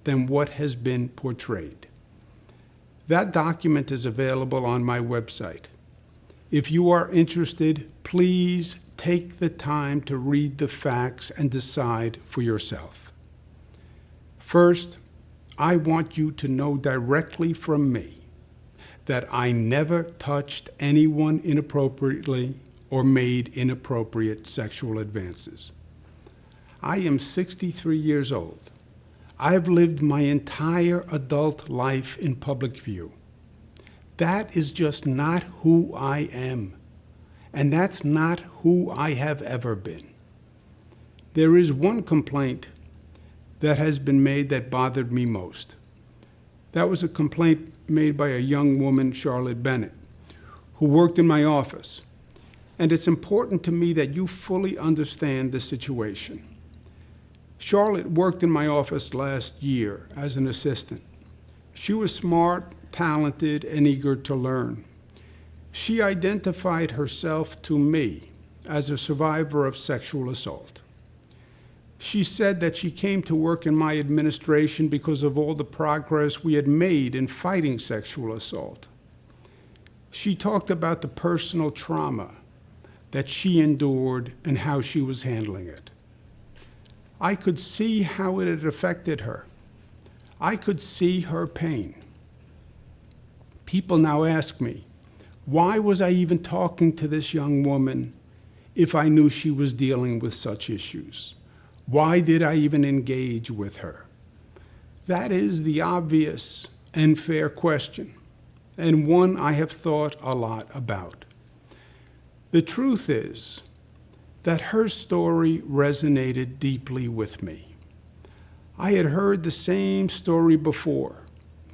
than what has been portrayed. That document is available on my website. If you are interested, please take the time to read the facts and decide for yourself. First, I want you to know directly from me that I never touched anyone inappropriately or made inappropriate sexual advances. I am 63 years old. I've lived my entire adult life in public view. That is just not who I am, and that's not who I have ever been. There is one complaint that has been made that bothered me most. That was a complaint made by a young woman, Charlotte Bennett, who worked in my office. And it's important to me that you fully understand the situation. Charlotte worked in my office last year as an assistant. She was smart, talented, and eager to learn. She identified herself to me as a survivor of sexual assault. She said that she came to work in my administration because of all the progress we had made in fighting sexual assault. She talked about the personal trauma that she endured and how she was handling it. I could see how it had affected her. I could see her pain. People now ask me, why was I even talking to this young woman if I knew she was dealing with such issues? Why did I even engage with her? That is the obvious and fair question, and one I have thought a lot about. The truth is that her story resonated deeply with me. I had heard the same story before,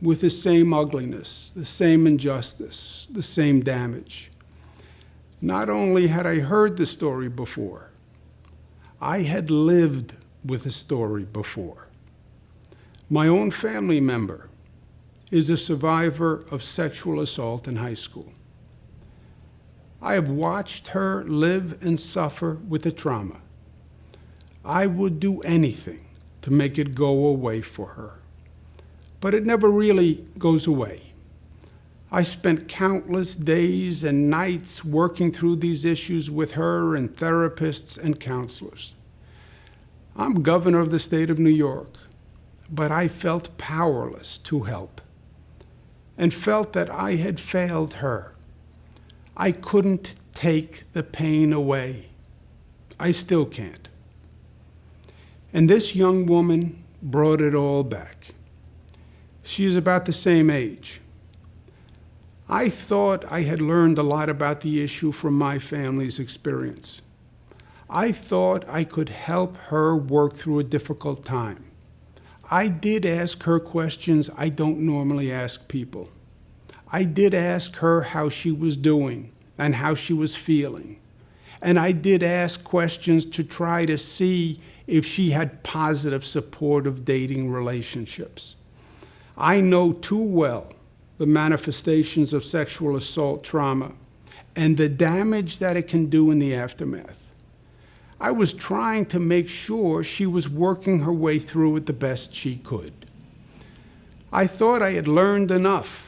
with the same ugliness, the same injustice, the same damage. Not only had I heard the story before, I had lived with the story before. My own family member is a survivor of sexual assault in high school. I have watched her live and suffer with the trauma. I would do anything to make it go away for her, but it never really goes away. I spent countless days and nights working through these issues with her and therapists and counselors. I'm governor of the state of New York, but I felt powerless to help and felt that I had failed her. I couldn't take the pain away. I still can't. And this young woman brought it all back. She is about the same age. I thought I had learned a lot about the issue from my family's experience. I thought I could help her work through a difficult time. I did ask her questions I don't normally ask people. I did ask her how she was doing and how she was feeling. And I did ask questions to try to see if she had positive, supportive dating relationships. I know too well the manifestations of sexual assault trauma and the damage that it can do in the aftermath. I was trying to make sure she was working her way through it the best she could. I thought I had learned enough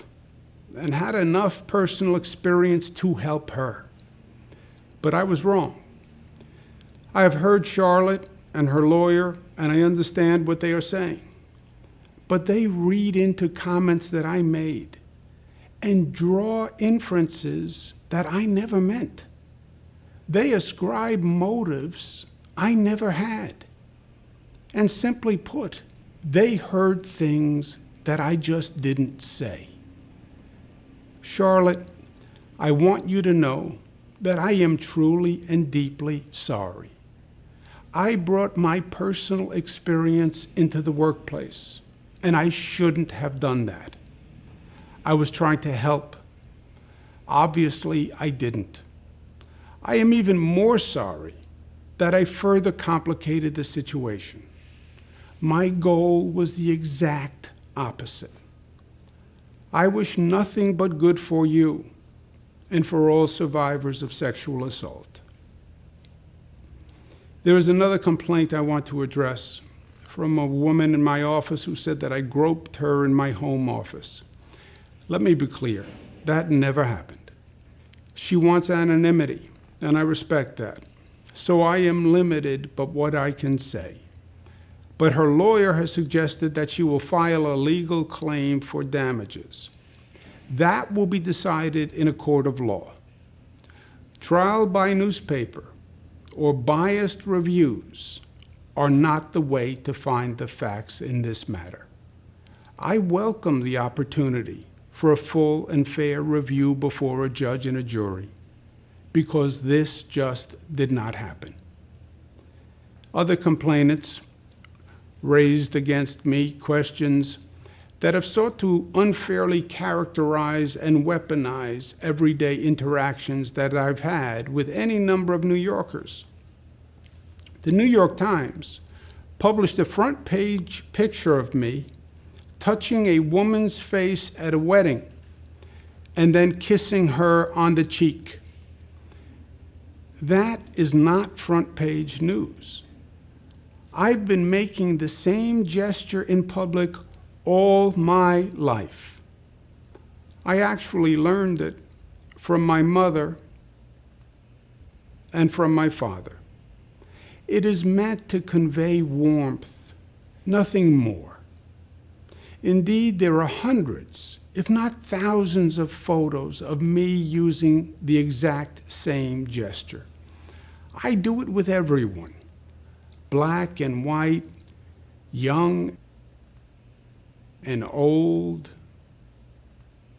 and had enough personal experience to help her. But I was wrong. I have heard Charlotte and her lawyer, and I understand what they are saying. But they read into comments that I made and draw inferences that I never meant. They ascribe motives I never had. And simply put, they heard things that I just didn't say. Charlotte, I want you to know that I am truly and deeply sorry. I brought my personal experience into the workplace, and I shouldn't have done that. I was trying to help. Obviously, I didn't. I am even more sorry that I further complicated the situation. My goal was the exact opposite. I wish nothing but good for you and for all survivors of sexual assault. There is another complaint I want to address from a woman in my office who said that I groped her in my home office. Let me be clear, that never happened. She wants anonymity, and I respect that. So I am limited but what I can say. But her lawyer has suggested that she will file a legal claim for damages. That will be decided in a court of law. Trial by newspaper or biased reviews are not the way to find the facts in this matter. I welcome the opportunity for a full and fair review before a judge and a jury, because this just did not happen. Other complainants raised against me questions that have sought to unfairly characterize and weaponize everyday interactions that I've had with any number of New Yorkers. The New York Times published a front page picture of me touching a woman's face at a wedding and then kissing her on the cheek. That is not front page news. I've been making the same gesture in public all my life. I actually learned it from my mother and from my father. It is meant to convey warmth, nothing more. Indeed, there are hundreds, if not thousands, of photos of me using the exact same gesture. I do it with everyone, black and white, young and old,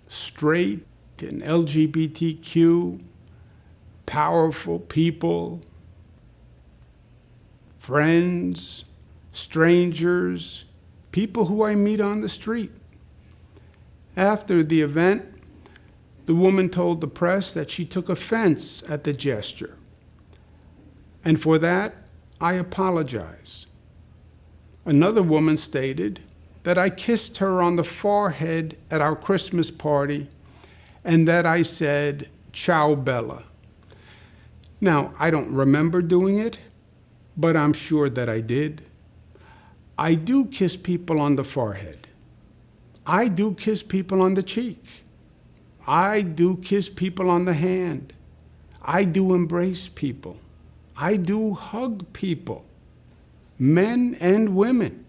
straight and LGBTQ, powerful people, friends, strangers, people who I meet on the street. After the event, the woman told the press that she took offense at the gesture. And for that, I apologize. Another woman stated that I kissed her on the forehead at our Christmas party and that I said, "Ciao, Bella." Now, I don't remember doing it, but I'm sure that I did. I do kiss people on the forehead. I do kiss people on the cheek. I do kiss people on the hand. I do embrace people. I do hug people, men and women.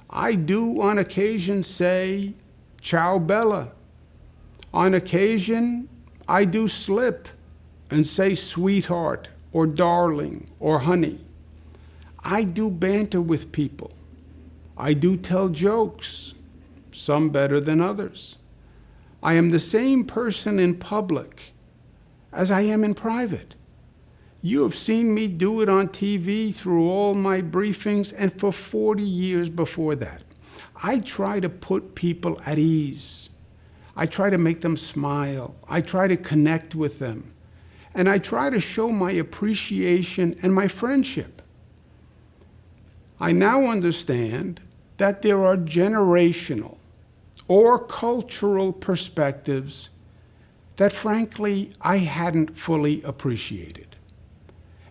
I do on occasion say, "Ciao, Bella." On occasion, I do slip and say sweetheart or darling or honey. I do banter with people. I do tell jokes, some better than others. I am the same person in public as I am in private. You have seen me do it on TV through all my briefings and for 40 years before that. I try to put people at ease. I try to make them smile. I try to connect with them. And I try to show my appreciation and my friendship. I now understand that there are generational or cultural perspectives that, frankly, I hadn't fully appreciated.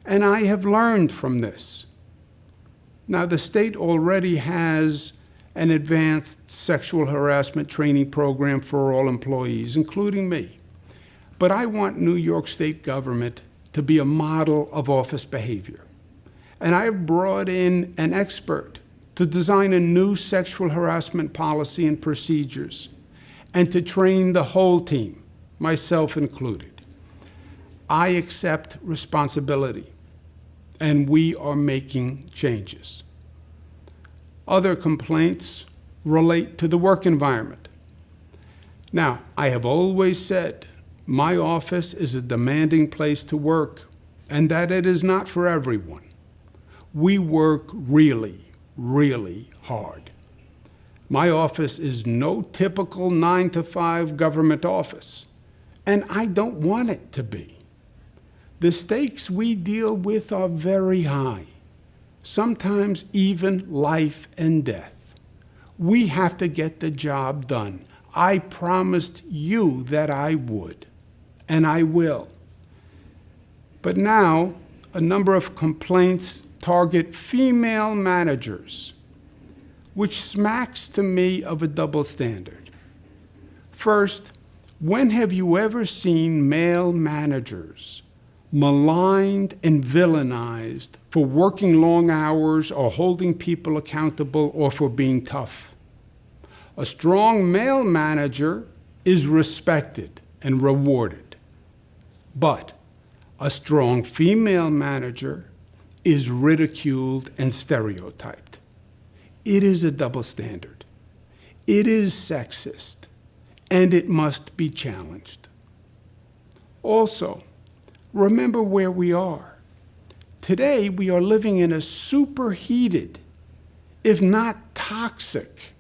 And I have learned from this. Now, the state already has an advanced sexual harassment training program for all employees, including me. But I want New York State government to be a model of office behavior. And I've brought in an expert to design a new sexual harassment policy and procedures, and to train the whole team, myself included. I accept responsibility, and we are making changes. Other complaints relate to the work environment. Now, I have always said my office is a demanding place to work, and that it is not for everyone. We work really, really hard. My office is no typical 9-to-5 government office, and I don't want it to be. The stakes we deal with are very high, sometimes even life and death. We have to get the job done. I promised you that I would, and I will. But now, a number of complaints target female managers, which smacks to me of a double standard. First, when have you ever seen male managers maligned and villainized for working long hours or holding people accountable or for being tough? A strong male manager is respected and rewarded, but a strong female manager is ridiculed and stereotyped. It is a double standard. It is sexist, and it must be challenged. Also, remember where we are. Today, we are living in a superheated, if not toxic,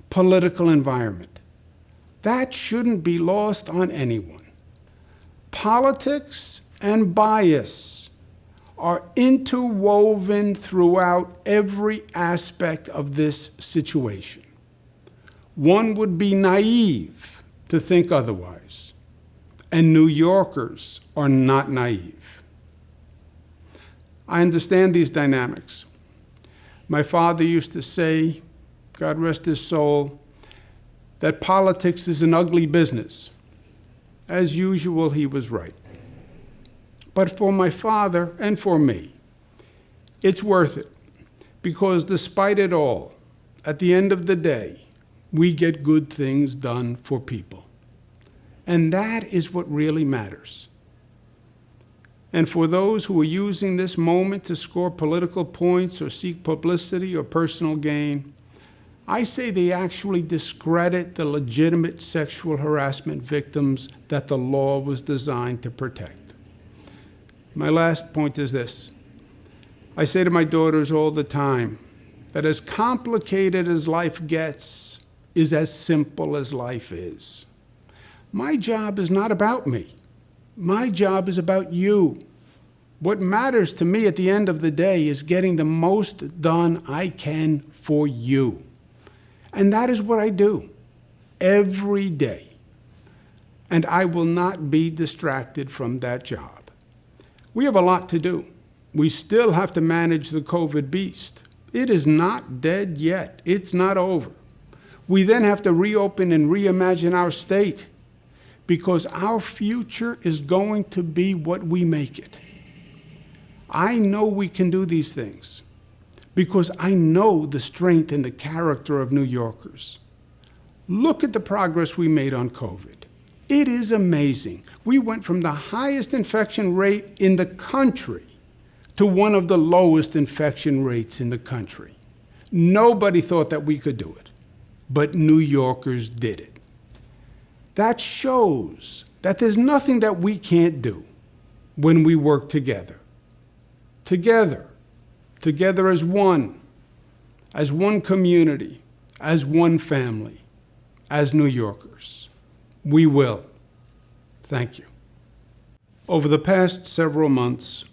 political environment. That shouldn't be lost on anyone. Politics and bias are interwoven throughout every aspect of this situation. One would be naive to think otherwise, and New Yorkers are not naive. I understand these dynamics. My father used to say, God rest his soul, that politics is an ugly business. As usual, he was right. But for my father and for me, it's worth it, because despite it all, at the end of the day, we get good things done for people. And that is what really matters. And for those who are using this moment to score political points or seek publicity or personal gain, I say they actually discredit the legitimate sexual harassment victims that the law was designed to protect. My last point is this. I say to my daughters all the time that as complicated as life gets is as simple as life is. My job is not about me. My job is about you. What matters to me at the end of the day is getting the most done I can for you. And that is what I do every day. And I will not be distracted from that job. We have a lot to do. We still have to manage the COVID beast. It is not dead yet. It's not over. We then have to reopen and reimagine our state, because our future is going to be what we make it. I know we can do these things because I know the strength and the character of New Yorkers. Look at the progress we made on COVID. It is amazing. We went from the highest infection rate in the country to one of the lowest infection rates in the country. Nobody thought that we could do it, but New Yorkers did it. That shows that there's nothing that we can't do when we work together. Together as one community, as one family, as New Yorkers. We will. Thank you. Over the past several months,